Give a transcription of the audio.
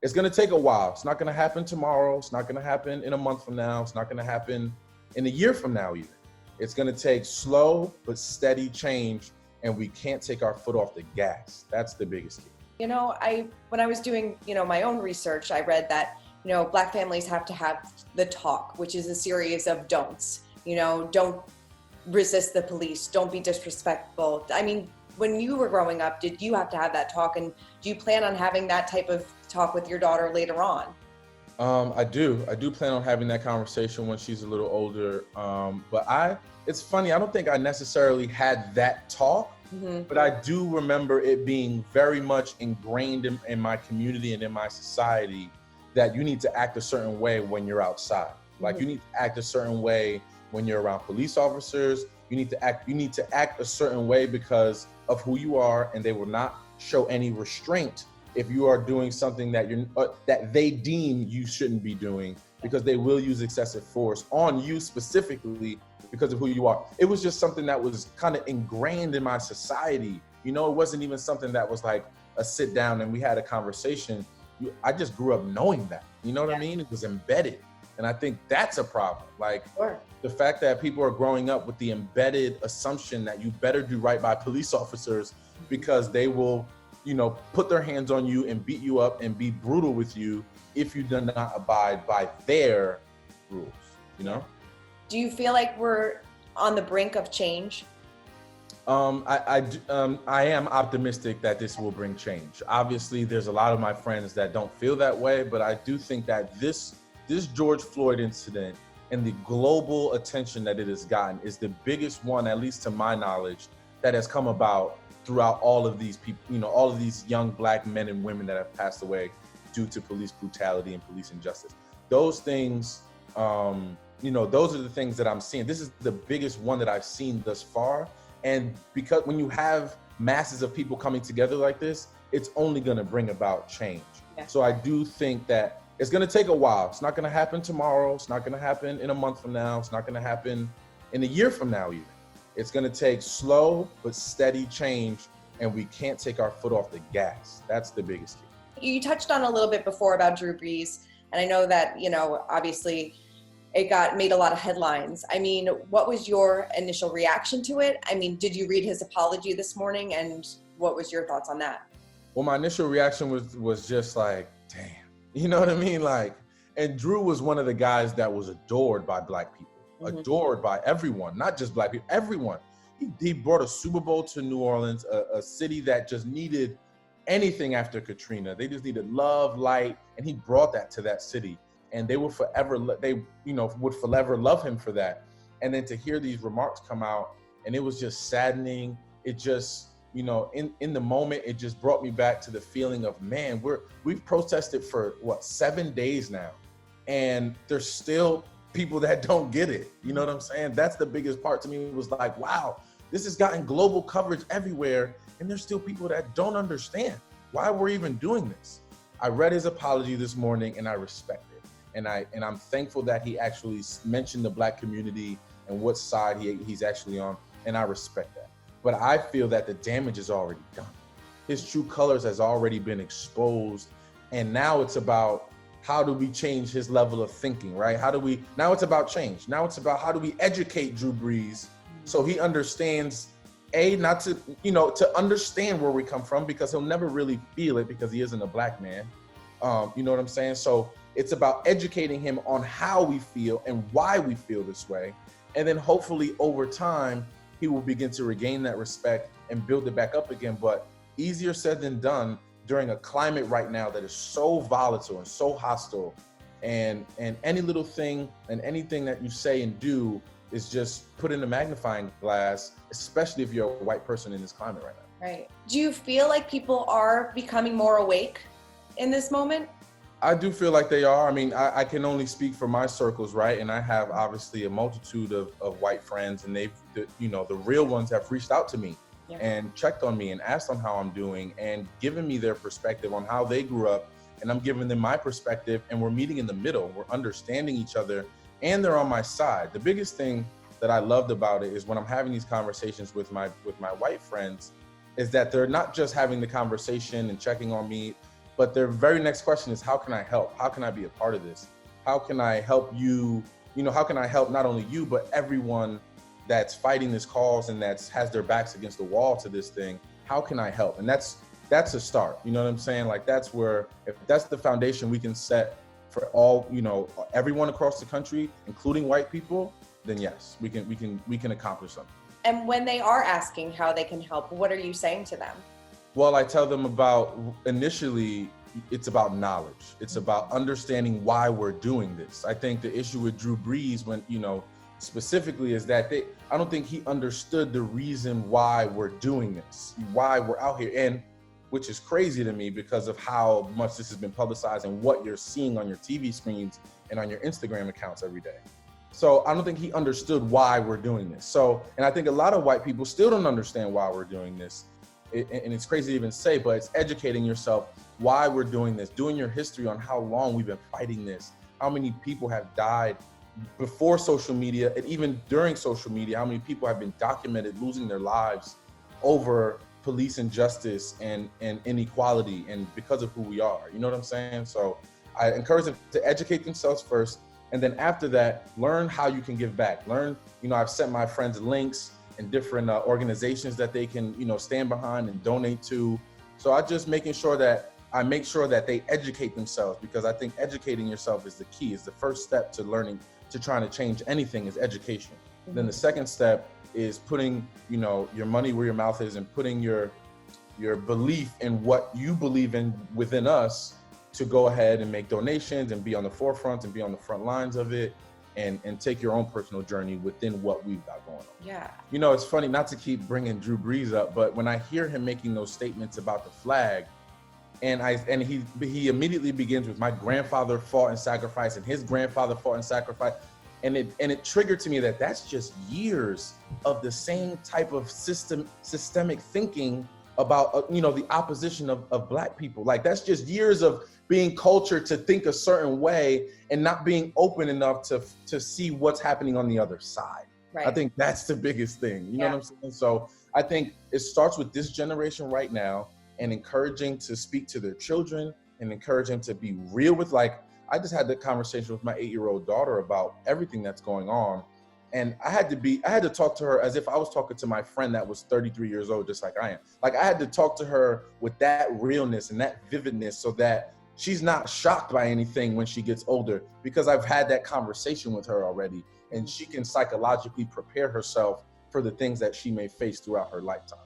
It's going to take a while. It's not going to happen tomorrow. It's not going to happen in a month from now. It's not going to happen in a year from now even. It's going to take slow but steady change, and we can't take our foot off the gas. That's the biggest key. When I was doing, my own research, I read that, Black families have to have the talk, which is a series of don'ts. Don't resist the police. Don't be disrespectful. I mean, when you were growing up, did you have to have that talk? And do you plan on having that type of talk with your daughter later on? I do. I do plan on having that conversation when she's a little older. It's funny. I don't think I necessarily had that talk, but I do remember it being very much ingrained in my community and in my society that you need to act a certain way when you're outside. Like you need to act a certain way when you're around police officers. You need to act a certain way because of who you are, and they will not show any restraint if you are doing something that they deem you shouldn't be doing, because they will use excessive force on you specifically because of who you are. It was just something that was kind of ingrained in my society. It wasn't even something that was like a sit down and we had a conversation. I just grew up knowing that, you know what I mean? It was embedded. And I think that's a problem. Like the fact that people are growing up with the embedded assumption that you better do right by police officers because they will, put their hands on you and beat you up and be brutal with you if you do not abide by their rules, Do you feel like we're on the brink of change? I am optimistic that this will bring change. Obviously, there's a lot of my friends that don't feel that way, but I do think that this George Floyd incident and the global attention that it has gotten is the biggest one, at least to my knowledge, that has come about throughout all of these people, all of these young Black men and women that have passed away due to police brutality and police injustice. Those things, those are the things that I'm seeing. This is the biggest one that I've seen thus far. And because when you have masses of people coming together like this, it's only going to bring about change. Yeah. So I do think that it's going to take a while. It's not going to happen tomorrow. It's not going to happen in a month from now. It's not going to happen in a year from now even. It's going to take slow but steady change, and we can't take our foot off the gas. That's the biggest key. You touched on a little bit before about Drew Brees, and I know that, obviously it made a lot of headlines. I mean, what was your initial reaction to it? I mean, did you read his apology this morning, and what was your thoughts on that? Well, my initial reaction was just like, damn, you know what I mean? Like, and Drew was one of the guys that was adored by Black people, adored by everyone, not just Black people, everyone. He brought a Super Bowl to New Orleans, a city that just needed anything after Katrina. They just needed love, light, and he brought that to that city. And they would forever love him for that. And then to hear these remarks come out, and it was just saddening. It just, in the moment, it just brought me back to the feeling of, man, we've protested for 7 days now, and there's still people that don't get it. You know what I'm saying? That's the biggest part to me. It was like, wow, this has gotten global coverage everywhere, and there's still people that don't understand why we're even doing this. I read his apology this morning, and I respect it. And I'm thankful that he actually mentioned the Black community and what side he's actually on, and I respect that. But I feel that the damage is already done. His true colors has already been exposed, and now it's about how do we change his level of thinking, right? Now it's about change. Now it's about how do we educate Drew Brees so he understands, to understand where we come from, because he'll never really feel it because he isn't a Black man. You know what I'm saying? So it's about educating him on how we feel and why we feel this way. And then hopefully over time, he will begin to regain that respect and build it back up again. But easier said than done during a climate right now that is so volatile and so hostile. And any little thing and anything that you say and do is just put in a magnifying glass, especially if you're a white person in this climate right now. Right. Do you feel like people are becoming more awake in this moment? I do feel like they are. I mean, I can only speak for my circles, right? And I have obviously a multitude of white friends, and the real ones have reached out to me and checked on me and asked on how I'm doing and given me their perspective on how they grew up. And I'm giving them my perspective, and we're meeting in the middle. We're understanding each other, and they're on my side. The biggest thing that I loved about it is when I'm having these conversations with my white friends, is that they're not just having the conversation and checking on me. But their very next question is, how can I help? How can I be a part of this? How can I help you? How can I help not only you, but everyone that's fighting this cause and has their backs against the wall to this thing? How can I help? And that's a start. You know what I'm saying? Like, that's where, if that's the foundation we can set for all, everyone across the country, including white people, then yes, we can accomplish something. And when they are asking how they can help, what are you saying to them? Well, I tell them initially, it's about knowledge. It's about understanding why we're doing this. I think the issue with Drew Brees, specifically, is that I don't think he understood the reason why we're doing this, why we're out here, and which is crazy to me because of how much this has been publicized and what you're seeing on your TV screens and on your Instagram accounts every day. So I don't think he understood why we're doing this. And I think a lot of white people still don't understand why we're doing this. And it's crazy to even say, but it's educating yourself why we're doing this, doing your history on how long we've been fighting this, how many people have died before social media, and even during social media, how many people have been documented losing their lives over police injustice and inequality, and because of who we are. You know what I'm saying? So I encourage them to educate themselves first, and then after that, learn how you can give back. I've sent my friends links and different organizations that they can, stand behind and donate to. So I just make sure that they educate themselves, because I think educating yourself is the key, is the first step to learning, to trying to change anything, is education. Mm-hmm. Then the second step is putting, your money where your mouth is, and putting your belief in what you believe in within us, to go ahead and make donations and be on the forefront and be on the front lines of it, and take your own personal journey within what we've got going on. Yeah. It's funny, not to keep bringing Drew Brees up, but when I hear him making those statements about the flag, and he immediately begins with, my grandfather fought and sacrificed, and his grandfather fought and sacrificed. And it triggered to me that that's just years of the same type of systemic thinking about, the opposition of Black people. Like, that's just years of being cultured to think a certain way and not being open enough to see what's happening on the other side. Right. I think that's the biggest thing. You know what I'm saying? So I think it starts with this generation right now, and encouraging to speak to their children, and encouraging to be real with, I just had the conversation with my 8-year-old daughter about everything that's going on. And I had to talk to her as if I was talking to my friend that was 33 years old, just like I am. Like, I had to talk to her with that realness and that vividness, so that she's not shocked by anything when she gets older, because I've had that conversation with her already, and she can psychologically prepare herself for the things that she may face throughout her lifetime.